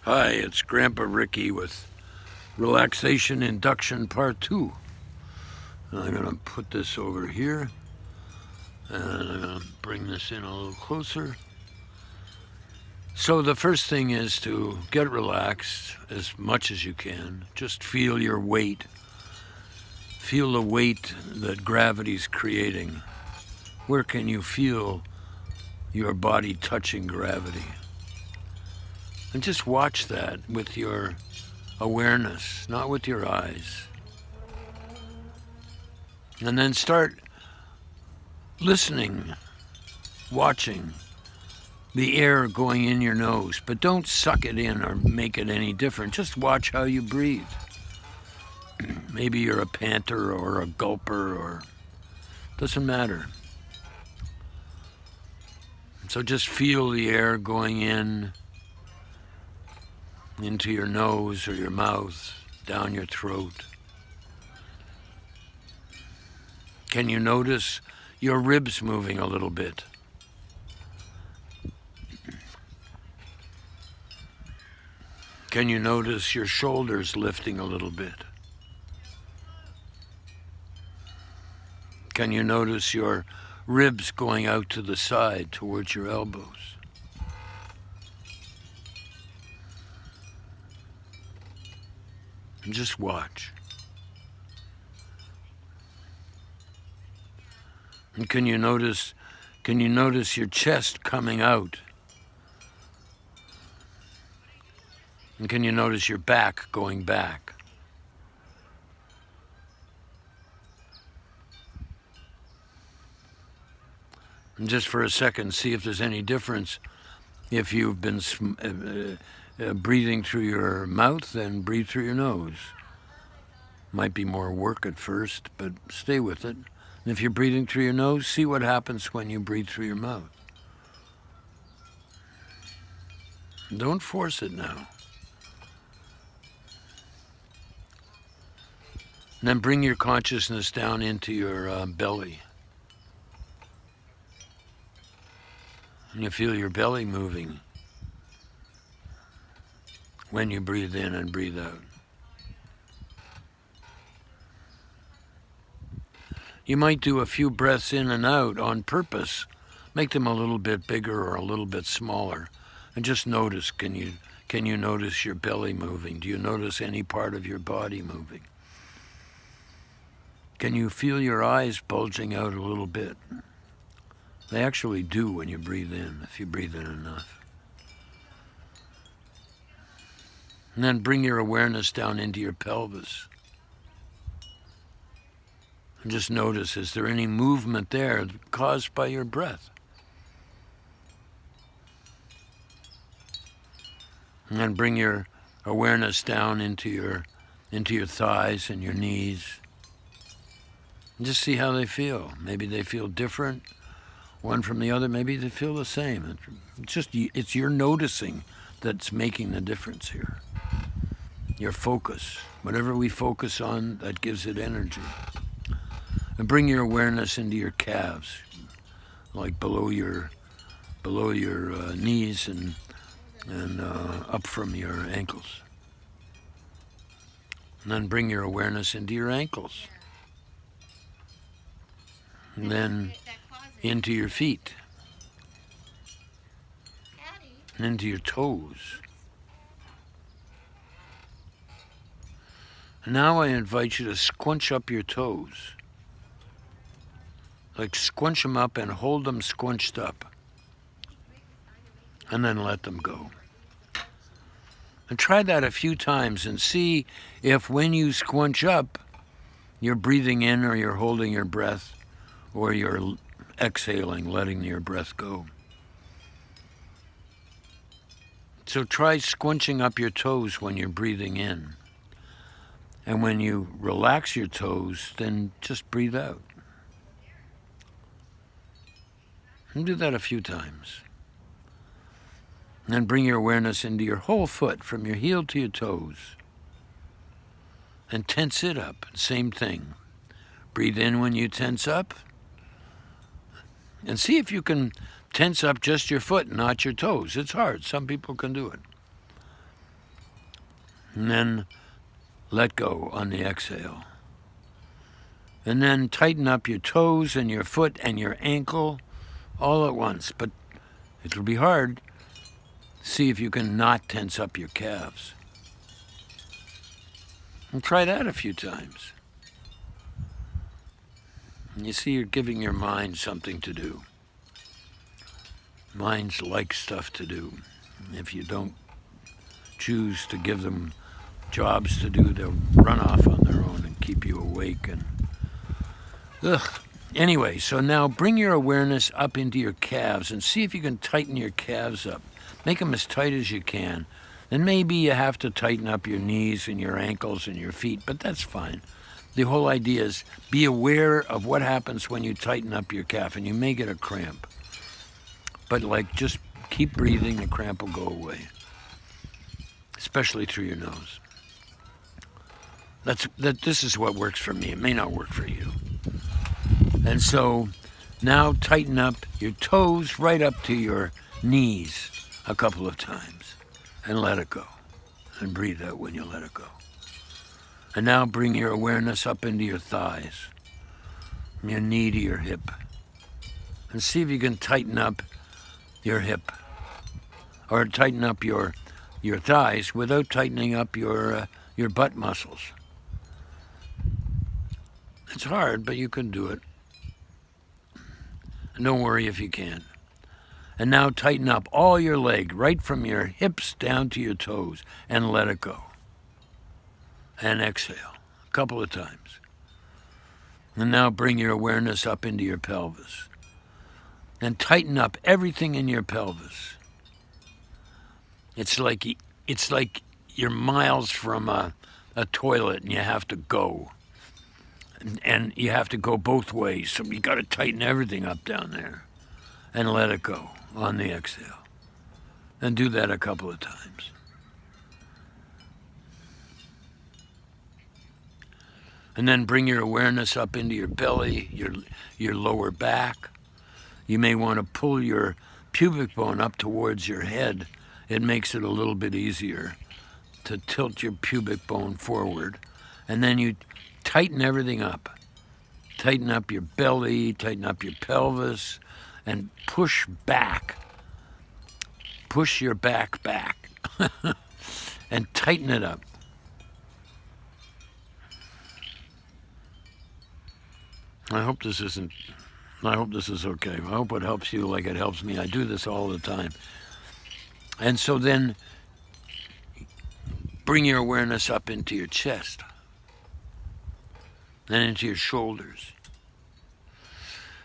Hi, it's Grandpa Ricky with Relaxation Induction Part 2. And I'm going to put this over here, and I'm going to bring this in a little closer. So the first thing is to get relaxed as much as you can. Just feel your weight. Feel the weight that gravity's creating. Where can you feel your body touching gravity? And just watch that with your awareness, not with your eyes. And then start listening, watching the air going in your nose, but don't suck it in or make it any different. Just watch how you breathe. Maybe you're a panter or a gulper, or doesn't matter. So just feel the air going in into your nose or your mouth, down your throat. Can you notice your ribs moving a little bit? Can you notice your shoulders lifting a little bit? Can you notice your ribs going out to the side towards your elbows? And just watch. And can you notice your chest coming out? And can you notice your back going back? And just for a second, see if there's any difference if you've been breathing through your mouth and breathe through your nose. Might be more work at first, but stay with it. And if you're breathing through your nose, see what happens when you breathe through your mouth. Don't force it now. And then bring your consciousness down into your belly. And you feel your belly moving when you breathe in and breathe out. You might do a few breaths in and out on purpose. Make them a little bit bigger or a little bit smaller. And just notice, can you notice your belly moving? Do you notice any part of your body moving? Can you feel your eyes bulging out a little bit? They actually do when you breathe in, if you breathe in enough. And then bring your awareness down into your pelvis. And just notice, is there any movement there caused by your breath? And then bring your awareness down into your thighs and your knees. And just see how they feel. Maybe they feel different, one from the other. Maybe they feel the same. It's your noticing that's making the difference here. Your focus. Whatever we focus on, that gives it energy. And bring your awareness into your calves, like below your knees and up from your ankles. And then bring your awareness into your ankles. And then into your feet. And into your toes. And now I invite you to squinch up your toes. Like squinch them up and hold them squinched up. And then let them go. And try that a few times and see if when you squinch up, you're breathing in or you're holding your breath or you're exhaling, letting your breath go. So try squinching up your toes when you're breathing in. And when you relax your toes, then just breathe out. And do that a few times. And then bring your awareness into your whole foot, from your heel to your toes. And tense it up. Same thing. Breathe in when you tense up. And see if you can tense up just your foot, not your toes. It's hard. Some people can do it. And then let go on the exhale. And then tighten up your toes and your foot and your ankle all at once. But it'll be hard. See if you can not tense up your calves. And try that a few times. And you see, you're giving your mind something to do. Minds like stuff to do. If you don't choose to give them jobs to do, they'll run off on their own and keep you awake. And anyway, so now bring your awareness up into your calves and see if you can tighten your calves up. Make them as tight as you can. And maybe you have to tighten up your knees and your ankles and your feet, but that's fine. The whole idea is be aware of what happens when you tighten up your calf, and you may get a cramp. But just keep breathing, the cramp will go away, especially through your nose. This is what works for me. It may not work for you. And so now tighten up your toes right up to your knees a couple of times and let it go. And breathe out when you let it go. And now bring your awareness up into your thighs, from your knee to your hip. And see if you can tighten up your hip, or tighten up your thighs without tightening up your butt muscles. It's hard, but you can do it. And don't worry if you can't. And now tighten up all your leg, right from your hips down to your toes, and let it go. And exhale a couple of times. And now bring your awareness up into your pelvis. And tighten up everything in your pelvis. It's like you're miles from a toilet and you have to go. And you have to go both ways. So you got to tighten everything up down there. And let it go on the exhale. And do that a couple of times. And then bring your awareness up into your belly, your lower back. You may want to pull your pubic bone up towards your head. It makes it a little bit easier to tilt your pubic bone forward. And then you tighten everything up. Tighten up your belly, tighten up your pelvis, and push back. Push your back back. And tighten it up. I hope this is okay. I hope it helps you like it helps me. I do this all the time. And so then bring your awareness up into your chest. Then into your shoulders.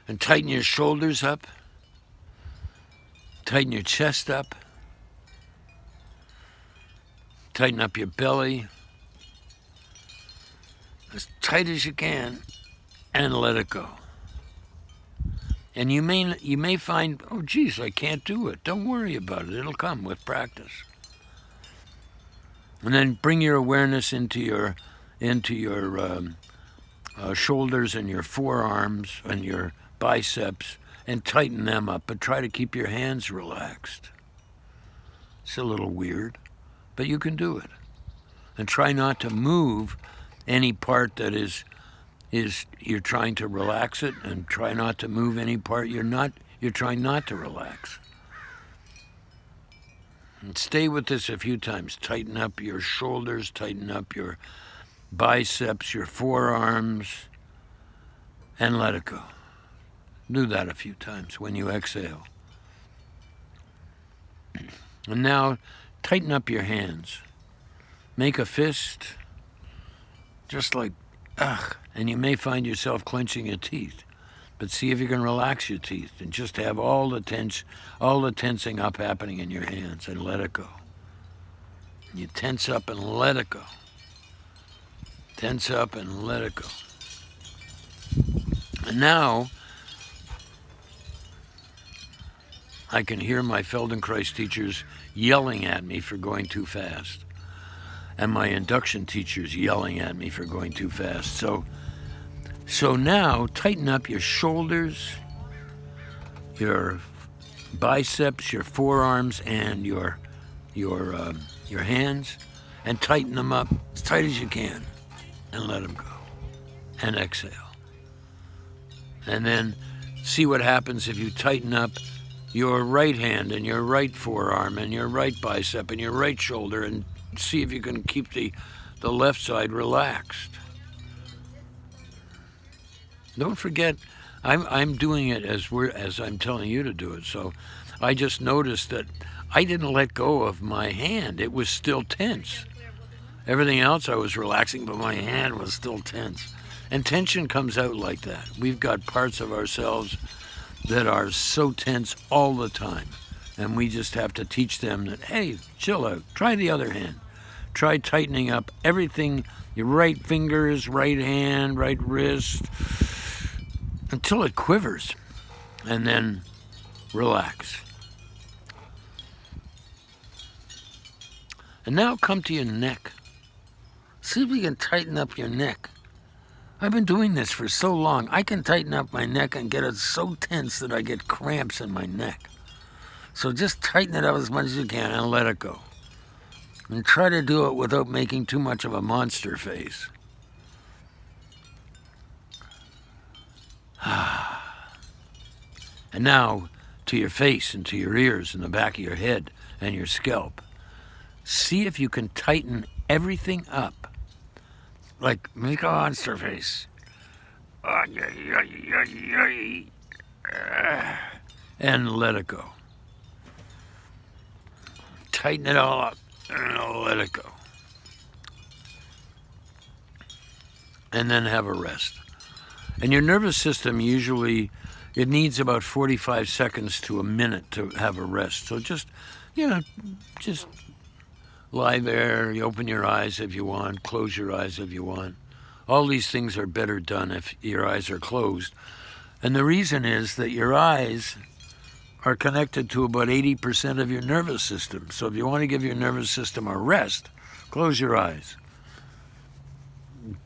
And tighten your shoulders up. Tighten your chest up. Tighten up your belly. As tight as you can. And let it go. And you may find, oh geez, I can't do it. Don't worry about it. It'll come with practice. And then bring your awareness into your shoulders and your forearms and your biceps, and tighten them up. But try to keep your hands relaxed. It's a little weird, but you can do it. And try not to move any part that is you're trying to relax it, and try not to move any part you're trying not to relax. And stay with this a few times. Tighten up your shoulders, tighten up your biceps, your forearms, and let it go. Do that a few times when you exhale. And now tighten up your hands. Make a fist, just like and you may find yourself clenching your teeth, but see if you can relax your teeth and just have all the tensing up happening in your hands, and let it go. You tense up and let it go. Tense up and let it go. And now I can hear my Feldenkrais teachers yelling at me for going too fast. And my induction teachers yelling at me for going too fast. So now tighten up your shoulders, your biceps, your forearms, and your hands, and tighten them up as tight as you can and let them go. And exhale. And then see what happens if you tighten up your right hand and your right forearm and your right bicep and your right shoulder, and see if you can keep the left side relaxed. Don't forget, I'm doing it as I'm telling you to do it. So I just noticed that I didn't let go of my hand. It was still tense. Everything else I was relaxing, but my hand was still tense. And tension comes out like that. We've got parts of ourselves that are so tense all the time. And we just have to teach them that, hey, chill out. Try the other hand. Try tightening up everything, your right fingers, right hand, right wrist, until it quivers. And then relax. And now come to your neck. See if you can tighten up your neck. I've been doing this for so long. I can tighten up my neck and get it so tense that I get cramps in my neck. So just tighten it up as much as you can and let it go. And try to do it without making too much of a monster face. And now to your face and to your ears and the back of your head and your scalp. See if you can tighten everything up. Like, make a monster face. And let it go. Tighten it all up and let it go. And then have a rest. And your nervous system usually, it needs about 45 seconds to a minute to have a rest. So just lie there, you open your eyes if you want, close your eyes if you want. All these things are better done if your eyes are closed. And the reason is that your eyes are connected to about 80% of your nervous system. So if you want to give your nervous system a rest, close your eyes.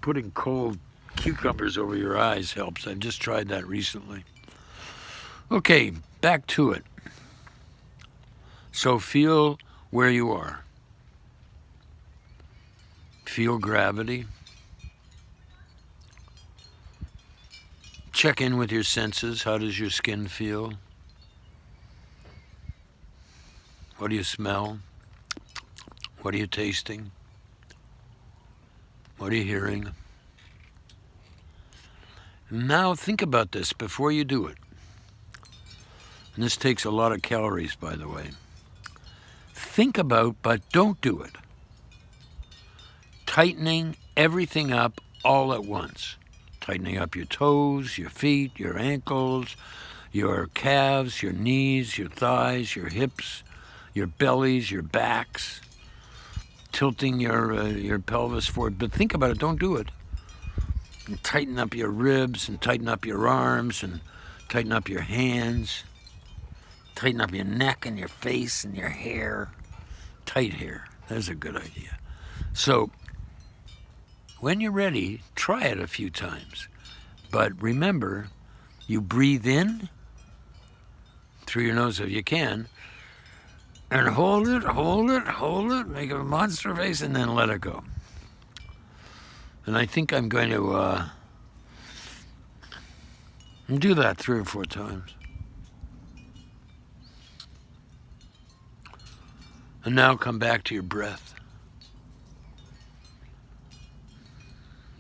Putting cold cucumbers over your eyes helps. I've just tried that recently. Okay, back to it. So feel where you are. Feel gravity. Check in with your senses. How does your skin feel? What do you smell? What are you tasting? What are you hearing? Now think about this before you do it. And this takes a lot of calories, by the way. Think about, but don't do it. Tightening everything up all at once. Tightening up your toes, your feet, your ankles, your calves, your knees, your thighs, your hips, your bellies, your backs. Tilting your pelvis forward. But think about it, don't do it. And tighten up your ribs and tighten up your arms and tighten up your hands. Tighten up your neck and your face and your hair. Tight hair. That's a good idea. So when you're ready, try it a few times. But remember, you breathe in through your nose if you can, and hold it, make a monster face, and then let it go. And I think I'm going to do that 3 or 4 times. And now come back to your breath.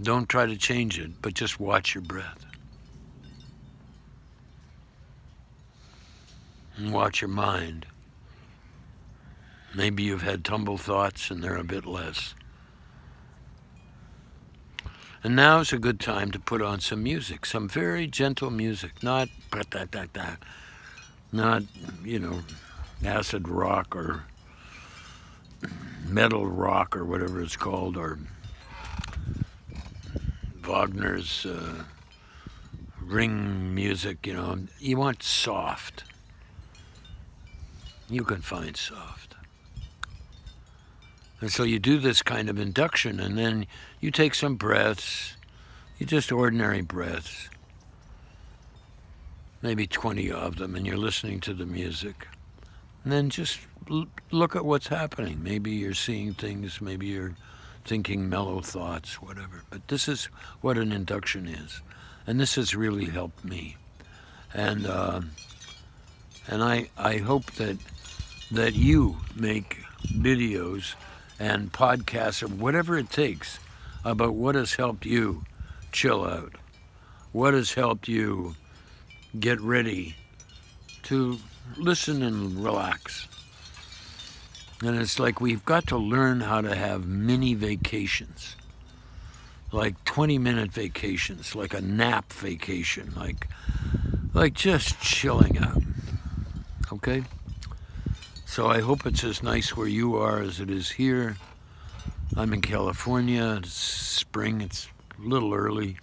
Don't try to change it, but just watch your breath. And watch your mind. Maybe you've had tumble thoughts and they're a bit less. And now's a good time to put on some music, some very gentle music, not acid rock or metal rock or whatever it's called, or Wagner's ring music, You want soft. You can find soft. And so you do this kind of induction, and then you take some breaths, just ordinary breaths, maybe 20 of them, and you're listening to the music. And then just look at what's happening. Maybe you're seeing things, maybe you're thinking mellow thoughts, whatever. But this is what an induction is. And this has really helped me. And I hope that you make videos and podcasts or whatever it takes about what has helped you chill out, what has helped you get ready to listen and relax. And it's like we've got to learn how to have mini vacations, like 20-minute vacations, like a nap vacation, like just chilling out, okay? So I hope it's as nice where you are as it is here. I'm in California. It's spring. It's a little early.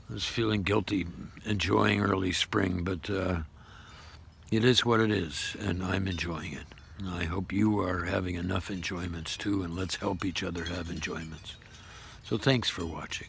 I was feeling guilty enjoying early spring, but it is what it is, and I'm enjoying it. And I hope you are having enough enjoyments too, and let's help each other have enjoyments. So thanks for watching.